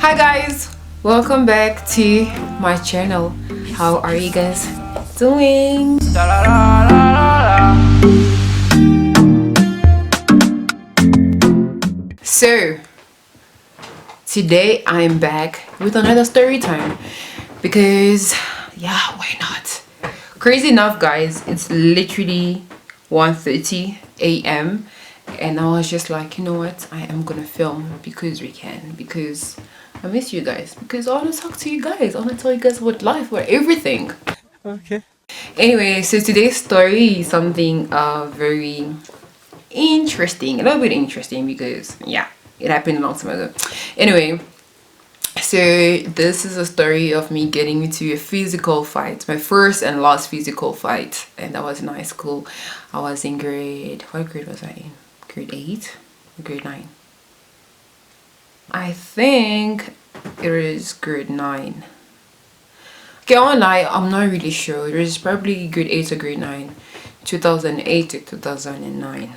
Hi guys, welcome back to my channel. How are you guys doing? So today I'm back with another story time because yeah, why not? Crazy enough guys, it's literally 1:30 a.m. and I was just like, you know what, I am gonna film because we can, because I miss you guys, because I want to talk to you guys, I want to tell you guys about life, about everything. Okay. Anyway, so today's story is something very interesting, a little bit interesting, because yeah, it happened a long time ago. Anyway, so this is a story of me getting into a physical fight, my first and last physical fight, and that was in high school. I was in what grade was I in? Grade 8 or grade 9? I think it was grade 9. Okay, I won't lie, I'm not really sure. It was probably grade 8 or grade 9. 2008 to 2009.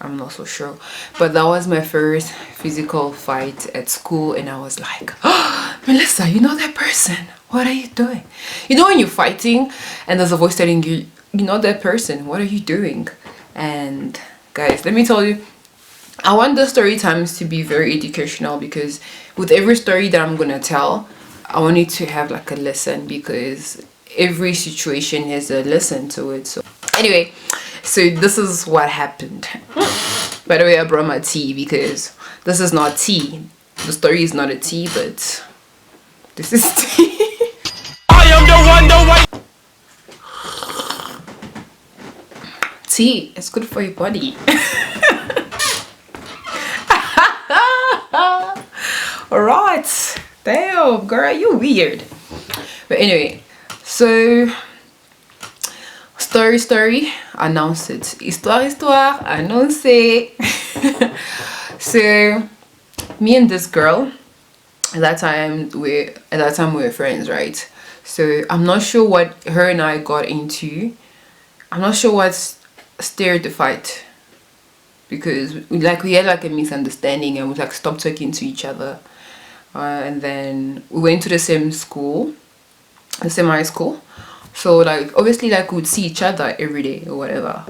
I'm not so sure. But that was my first physical fight at school, and I was like, oh, Melissa, you know that person. What are you doing? You know when you're fighting and there's a voice telling you, you know that person. What are you doing? And guys, let me tell you, I want the story times to be very educational, because with every story that I'm gonna tell, I want it to have like a lesson, because every situation has a lesson to it. So anyway, so this is what happened. By the way, I brought my tea because this is not tea. The story is not a tea, but this is tea. I am the one. Tea is good for your body. Alright. Damn, girl, you weird. But anyway, so story, announce it. Histoire, announce it. So me and this girl, at that time we were friends, right? So I'm not sure what her and I got into. I'm not sure what stirred the fight, because we had like a misunderstanding and we like stopped talking to each other. And then we went to the same school, the same high school. So like obviously like we'd see each other every day or whatever.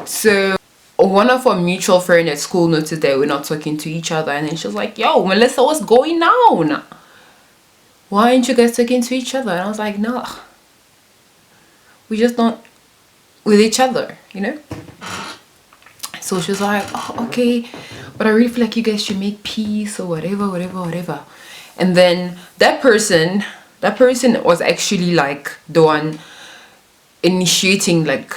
So one of our mutual friends at school noticed that we're not talking to each other, and then she was like, yo, Melissa, what's going on? Why aren't you guys talking to each other? And I was like, no, we just not with each other, you know? So she was like, oh, okay, but I really feel like you guys should make peace or whatever. And then that person was actually like the one initiating like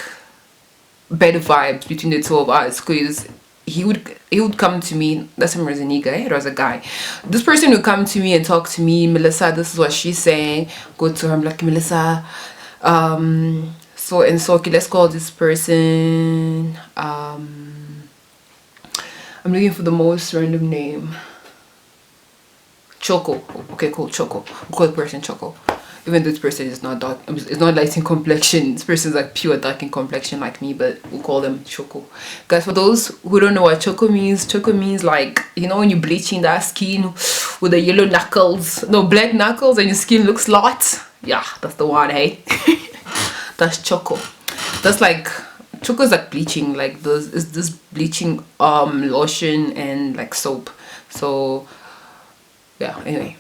bad vibes between the two of us, because he would come to me. That's him, was a nigga, it was a guy. This person would come to me and talk to me, Melissa, this is what she's saying. Go to her, I'm like, Melissa, so and so, okay, let's call this person, I'm looking for the most random name. Choco. Okay, cool, Choco. We'll call the person Choco. Even though this person is not dark, it's not light in complexion. This person is like pure dark in complexion like me, but we'll call them Choco. Guys, for those who don't know what Choco means like, you know when you're bleaching that skin with the yellow knuckles, no, black knuckles, and your skin looks light? Yeah, that's the one, hey? That's Choco. That's like, Choco is like bleaching, like this bleaching lotion and like soap. So yeah, anyway,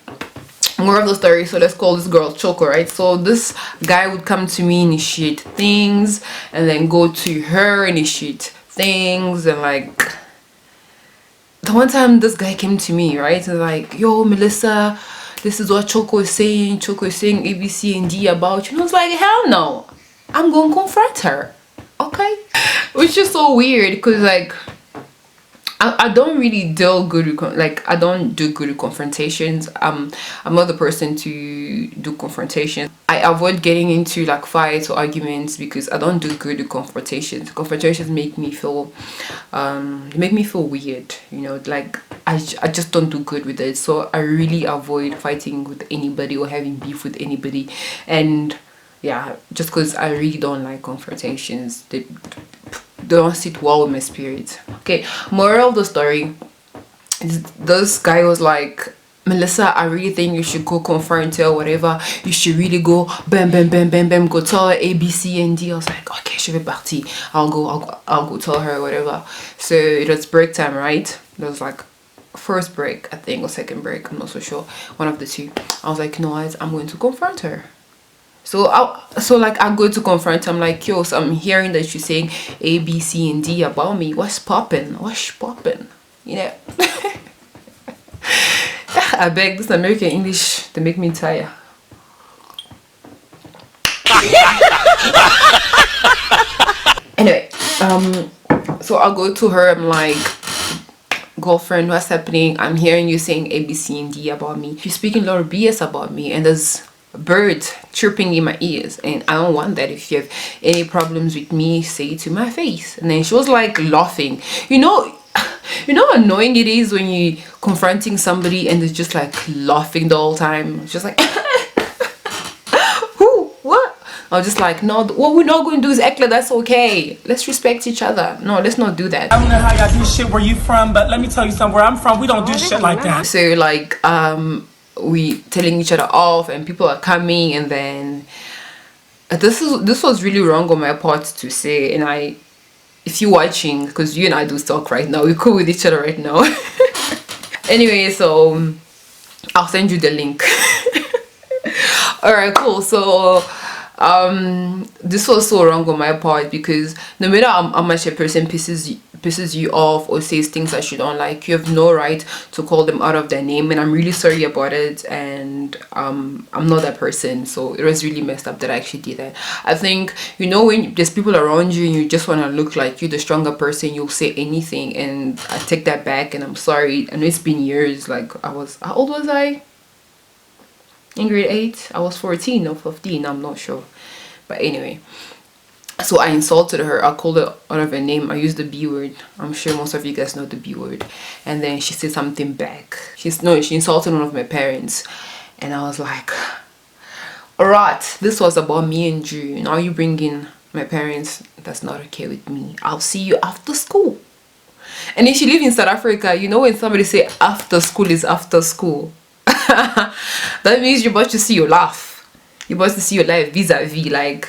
more of the story. So let's call this girl Choco, right? So this guy would come to me, initiate things, and then go to her, initiate things. And like the one time this guy came to me, right, and like, yo, Melissa, this is what Choco is saying A, B, C, and D about you. And I was like, hell no, I'm gonna confront her, okay? Which is so weird, because like I don't really deal good with like, I don't do good with confrontations. I'm not the person to do confrontations. I avoid getting into like fights or arguments, because I don't do good with confrontations. Confrontations make me feel weird, you know, like I just don't do good with it. So I really avoid fighting with anybody or having beef with anybody. And yeah, just because I really don't like confrontations. They don't sit well with my spirit. Okay, moral of the story is this guy was like Melissa, I really think you should go confront her or whatever. You should really go bam bam bam bam bam, go tell her A, B, C, and D. I was like, okay, je vais partir. I'll go tell her whatever. So it was break time, right? It was like first break, I think, or second break, I'm not so sure, one of the two. I was like, you know what, I'm going to confront her. So I go to confront her. I'm like, yo, so I'm hearing that you're saying A, B, C, and D about me. What's popping? You know. I beg, this American English, they make me tired. Anyway, so I'll go to her. I'm like, girlfriend, what's happening? I'm hearing you saying A, B, C, and D about me. You're speaking a lot of BS about me, and there's birds chirping in my ears, and I don't want that. If you have any problems with me, say it to my face. And then she was like laughing. You know how annoying it is when you're confronting somebody and they're just like laughing the whole time. It's just like who, what? I was just like, no, what we're not going to do is act like that's okay. Let's respect each other. No, let's not do that. I don't know how y'all do shit where you from, but let me tell you something. Where I'm from, we don't do shit like that. So like we telling each other off, and people are coming, and then this was really wrong on my part to say. And if you're watching, because you and I do talk right now, we're cool with each other right now. Anyway, so I'll send you the link. All right, cool. So this was so wrong on my part, because no matter how much a person pisses you off or says things that you don't like, you have no right to call them out of their name. And I'm really sorry about it, and I'm not that person. So it was really messed up that I actually did that. I think, you know, when there's people around you and you just want to look like you're the stronger person, you'll say anything, and I take that back, and I'm sorry. I know it's been years. Like, how old was I in grade 8? I was 14 or 15, I'm not sure. But anyway, so I insulted her. I called her out of her name. I used the B word. I'm sure most of you guys know the B word. And then she said something back. She insulted one of my parents. And I was like, alright, this was about me and you. Now you bring in my parents. That's not okay with me. I'll see you after school. And if you live in South Africa, you know when somebody say after school is after school, that means you're about to see your life. You're about to see your life vis-a-vis, like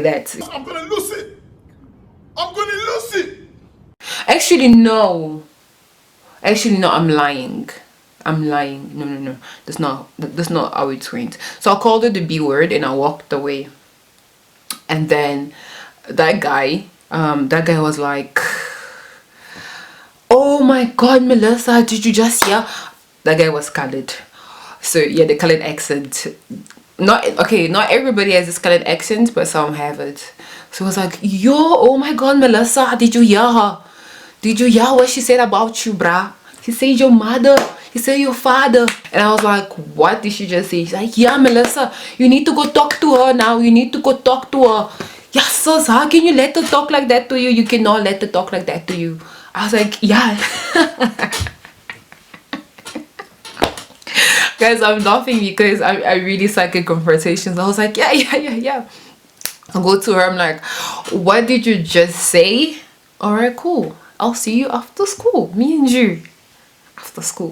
that. I'm gonna lose it. I'm gonna lose it. Actually no, I'm lying. No, that's not how it went. So I called her the B word and I walked away. And then that guy was like, oh my god, Melissa, did you just hear? That guy was colored. So yeah, the colored accent. Not everybody has this colored accent, but some have it. So I was like, yo, oh my god, Melissa, did you hear her? Did you hear what she said about you, bruh? She said your mother, she said your father. And I was like, what did she just say? She's like, yeah, Melissa, you need to go talk to her now. You need to go talk to her. Yeah, sis, how can you let her talk like that to you? You cannot let her talk like that to you. I was like, yeah. Guys, I'm laughing because I really suck at confrontations. I was like, yeah. I go to her, I'm like, what did you just say? Alright, cool. I'll see you after school. Me and you. After school.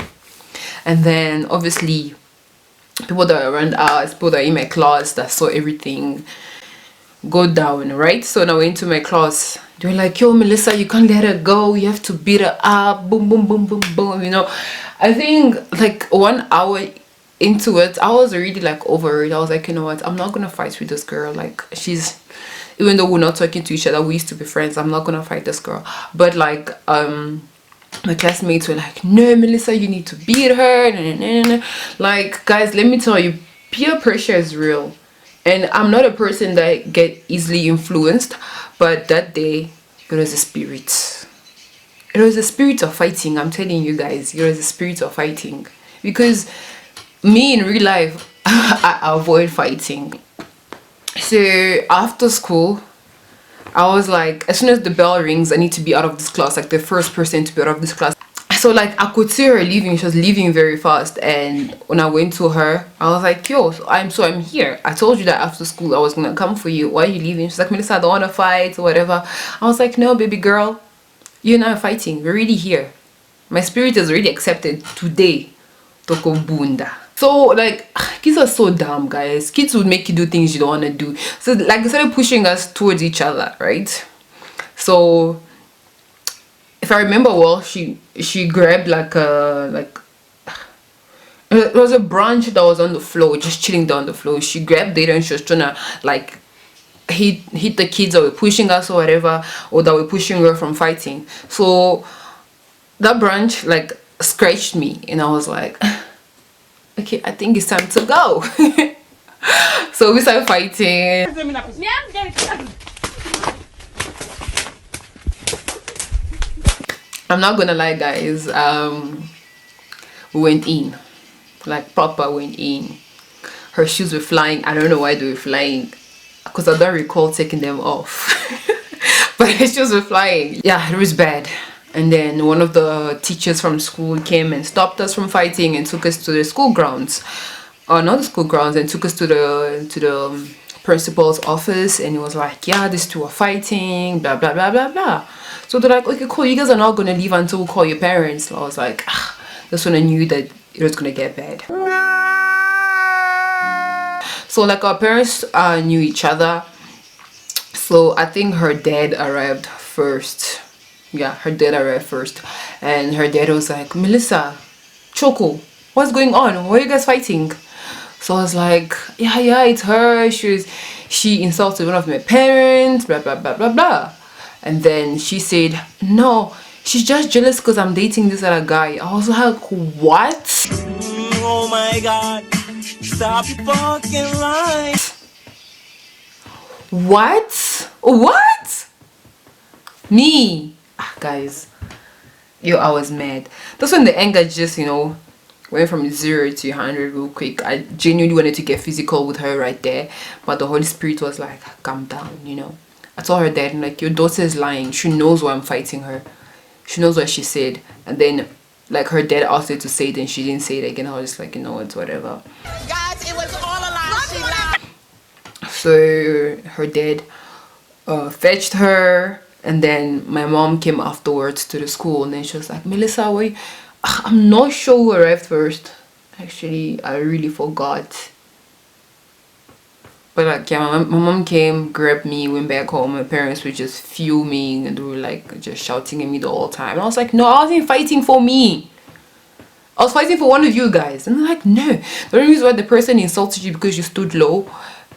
And then obviously people that are around us, people that are in my class that saw everything go down, right? So now into my class, they were like, yo, Melissa, you can't let her go. You have to beat her up. Boom, boom, boom, boom, boom. You know, I think like 1 hour into it, I was already like over it. I was like, you know what, I'm not gonna fight with this girl. Like, even though we're not talking to each other, we used to be friends, I'm not gonna fight this girl. But like my classmates were like, no, Melissa, you need to beat her. Like, guys, let me tell you, peer pressure is real. And I'm not a person that get easily influenced, but that day it was a spirit. It was a spirit of fighting. I'm telling you guys, it was a spirit of fighting. Because me in real life, I avoid fighting. So after school, I was like, as soon as the bell rings, I need to be out of this class, like the first person to be out of this class. So like I could see her leaving. She was leaving very fast, and when I went to her, I was like, yo, I'm here. I told you that after school I was gonna come for you. Why are you leaving? She's like, Melissa, I don't want to fight or whatever. I was like, no, baby girl, you're not fighting. We're already here. My spirit is already accepted today. Toko bunda. So like kids are so dumb, guys. Kids would make you do things you don't want to do. So like they started pushing us towards each other, right? So if I remember well, she grabbed like it was a branch that was on the floor, just chilling down the floor. She grabbed it and she was trying to like hit the kids that were pushing us or whatever, or that were pushing her from fighting. So that branch like scratched me and I was like, okay, I think it's time to go. So we started fighting. I'm not gonna lie, guys, we went in, like proper went in. Her shoes were flying. I don't know why they were flying, because I don't recall taking them off. But her shoes were flying. Yeah, it was bad. And then one of the teachers from school came and stopped us from fighting and took us to the school grounds, or not the school grounds, and took us to the principal's office. And he was like, yeah, these two are fighting, blah blah blah blah blah. So they're like, okay, cool, you guys are not gonna leave until we call your parents. So I was like, that's when I knew that it was gonna get bad. So like our parents knew each other. So I think her dad arrived first. Yeah, her dad arrived first, and her dad was like, Melissa, Choco, what's going on? Why are you guys fighting? So I was like, yeah, it's her. She insulted one of my parents, blah blah blah blah blah. And then she said, no, she's just jealous because I'm dating this other guy. I was like, what? Oh my god, stop your fucking lying. What? Me? Guys, yo, I was mad. That's when the anger just, went from 0 to 100 real quick. I genuinely wanted to get physical with her right there, but the Holy Spirit was like, calm down. I told her dad, like, your daughter is lying. She knows why I'm fighting her. She knows what she said. And then like her dad asked her to say it and she didn't say it again. I was just like, it's whatever. Guys, it was all a lie. She lied. So her dad fetched her. And then my mom came afterwards to the school, and then she was like, Melissa, wait, I'm not sure who arrived first. Actually, I really forgot. But like, yeah, my mom came, grabbed me, went back home. My parents were just fuming and they were like just shouting at me the whole time. And I was like, no, I wasn't fighting for me. I was fighting for one of you guys. And they're like, no. The only reason why the person insulted you because you stood low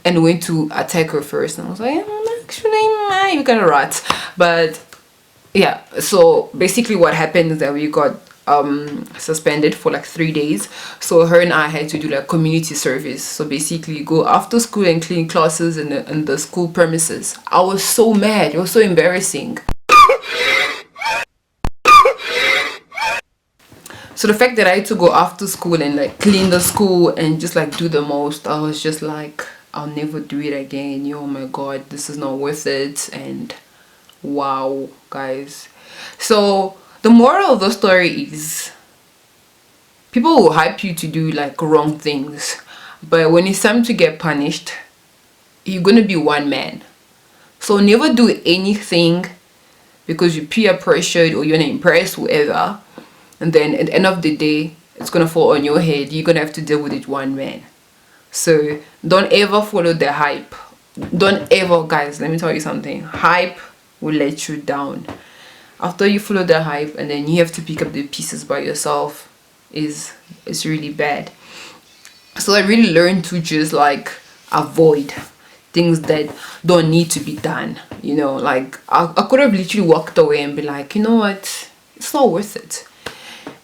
and went to attack her first. And I was like, actually, you kind of rat. But yeah, so basically what happened is that we got suspended for like 3 days. So her and I had to do like community service. So basically go after school and clean classes in the school premises. I was so mad. It was so embarrassing. So the fact that I had to go after school and like clean the school and just like do the most, I was just like, I'll never do it again. Oh my god, this is not worth it. And wow, guys. So the moral of the story is, people will hype you to do like wrong things, but when it's time to get punished, you're gonna be one man. So never do anything because you're peer pressured or you want to impress whoever, and then at the end of the day it's gonna fall on your head. You're gonna have to deal with it one man. So don't ever follow the hype. Don't ever, guys, let me tell you something, hype will let you down. After you follow the hype and then you have to pick up the pieces by yourself, it's really bad. So I really learned to just like avoid things that don't need to be done. Like I could have literally walked away and be like, you know what, it's not worth it.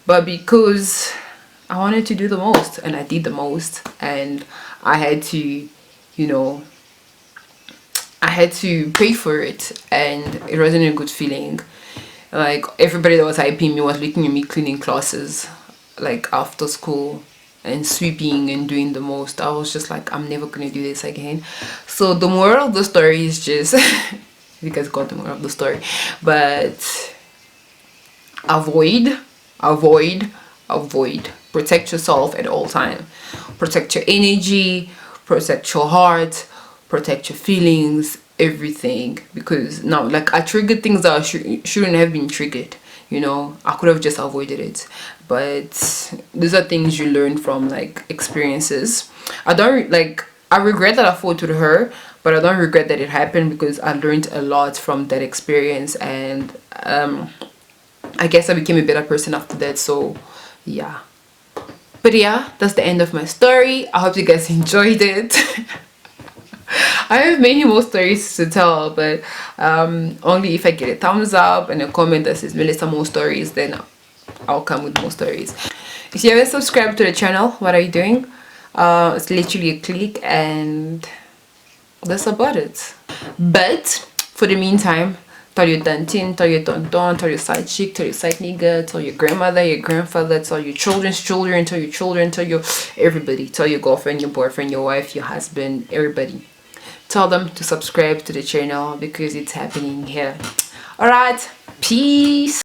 But because I wanted to do the most and I did the most, and I had to, I had to pay for it, and it wasn't a good feeling. Like everybody that was hyping me was looking at me cleaning classes like after school and sweeping and doing the most. I was just like, I'm never gonna do this again. So the moral of the story is just you guys got the moral of the story, but avoid. Protect yourself at all time. Protect your energy, protect your heart, protect your feelings, everything. Because now, like, I triggered things that shouldn't have been triggered. I could have just avoided it. but these are things you learn from like experiences. I regret that I fought with her, but I don't regret that it happened because I learned a lot from that experience, and I guess I became a better person after that. So yeah. But yeah, that's the end of my story. I hope you guys enjoyed it. I have many more stories to tell, but only if I get a thumbs up and a comment that says Melissa more stories, then I'll come with more stories. If you haven't subscribed to the channel, what are you doing? It's literally a click, and that's about it. But for the meantime, tell your tantin, tell your tonton, tell your side chick, tell your side nigga, tell your grandmother, your grandfather, tell your children's children, tell your children, tell your everybody, tell your girlfriend, your boyfriend, your wife, your husband, everybody. Tell them to subscribe to the channel because it's happening here. Alright, peace.